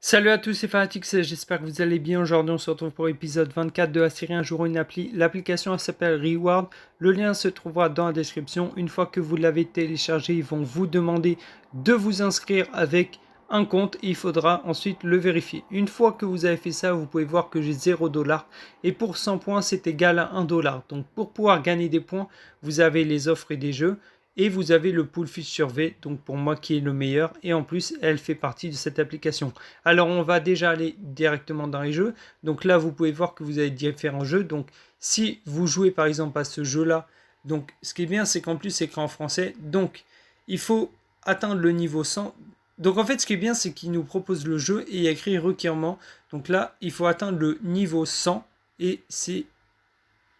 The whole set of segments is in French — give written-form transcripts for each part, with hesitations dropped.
Salut à tous, c'est Fanatix, j'espère que vous allez bien. Aujourd'hui, on se retrouve pour l'épisode 24 de la série Un jour une appli. L'application s'appelle Reward. Le lien se trouvera dans la description. Une fois que vous l'avez téléchargé, ils vont vous demander de vous inscrire avec un compte. Il faudra ensuite le vérifier. Une fois que vous avez fait ça, vous pouvez voir que j'ai 0 $. Et pour 100 points, c'est égal à 1 $. Donc pour pouvoir gagner des points, vous avez les offres et des jeux. Et vous avez le pool fiche survey, donc pour moi qui est le meilleur. Et en plus, elle fait partie de cette application. Alors on va déjà aller directement dans les jeux. Donc là, vous pouvez voir que vous avez différents jeux. Donc si vous jouez par exemple à ce jeu-là, donc ce qui est bien, c'est qu'en plus c'est écrit en français. Donc il faut atteindre le niveau 100. Donc en fait, ce qui est bien, c'est qu'il nous propose le jeu et il y a écrit requirement. Donc là, il faut atteindre le niveau 100 et c'est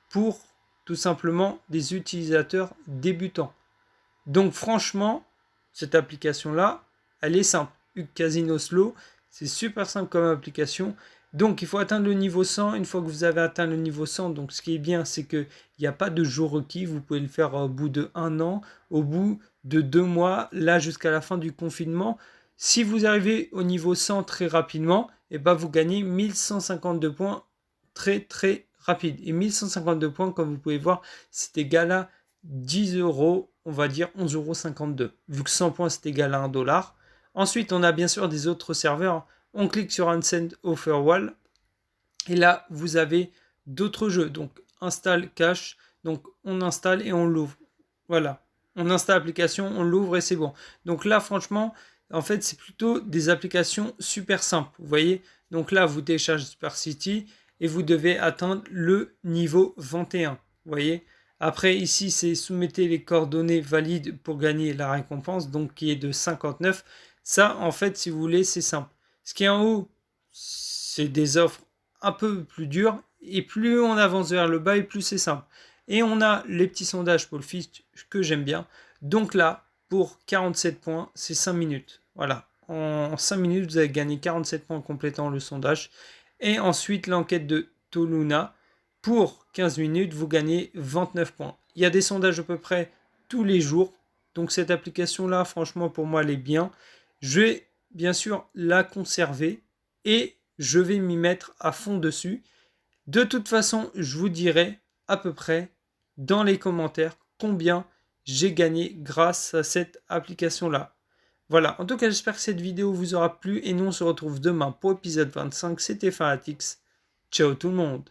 pour tout simplement des utilisateurs débutants. Donc franchement, cette application-là, elle est simple. Casino Slow, c'est super simple comme application. Donc il faut atteindre le niveau 100. Une fois que vous avez atteint le niveau 100, donc ce qui est bien, c'est qu'il n'y a pas de jour requis. Vous pouvez le faire au bout de 1 an, au bout de 2 mois, là jusqu'à la fin du confinement. Si vous arrivez au niveau 100 très rapidement, et ben vous gagnez 1152 points très rapide. Et 1152 points, comme vous pouvez voir, c'est égal à 10 euros, on va dire 11,52 €. Vu que 100 points c'est égal à 1 $. Ensuite, on a bien sûr des autres serveurs. On clique sur Unsend Offer Wall. Et là, vous avez d'autres jeux. Donc, installe cache. Donc, on installe et on l'ouvre. Voilà. On installe l'application, on l'ouvre et c'est bon. Donc là, franchement, en fait, c'est plutôt des applications super simples. Vous voyez. Donc là, vous téléchargez Super City et vous devez atteindre le niveau 21. Vous voyez. Après, ici, c'est soumettez les coordonnées valides pour gagner la récompense, donc qui est de 59. Ça, en fait, si vous voulez, c'est simple. Ce qui est en haut, c'est des offres un peu plus dures. Et plus on avance vers le bas, et plus c'est simple. Et on a les petits sondages pour le fiche que j'aime bien. Donc là, pour 47 points, c'est 5 minutes. Voilà. En 5 minutes, vous avez gagné 47 points en complétant le sondage. Et ensuite, l'enquête de Toluna. Pour 15 minutes, vous gagnez 29 points. Il y a des sondages à peu près tous les jours. Donc cette application-là, franchement, pour moi, elle est bien. Je vais bien sûr la conserver et je vais m'y mettre à fond dessus. De toute façon, je vous dirai à peu près dans les commentaires combien j'ai gagné grâce à cette application-là. Voilà, en tout cas, j'espère que cette vidéo vous aura plu et nous on se retrouve demain pour l'épisode 25. C'était Fanatix. Ciao tout le monde.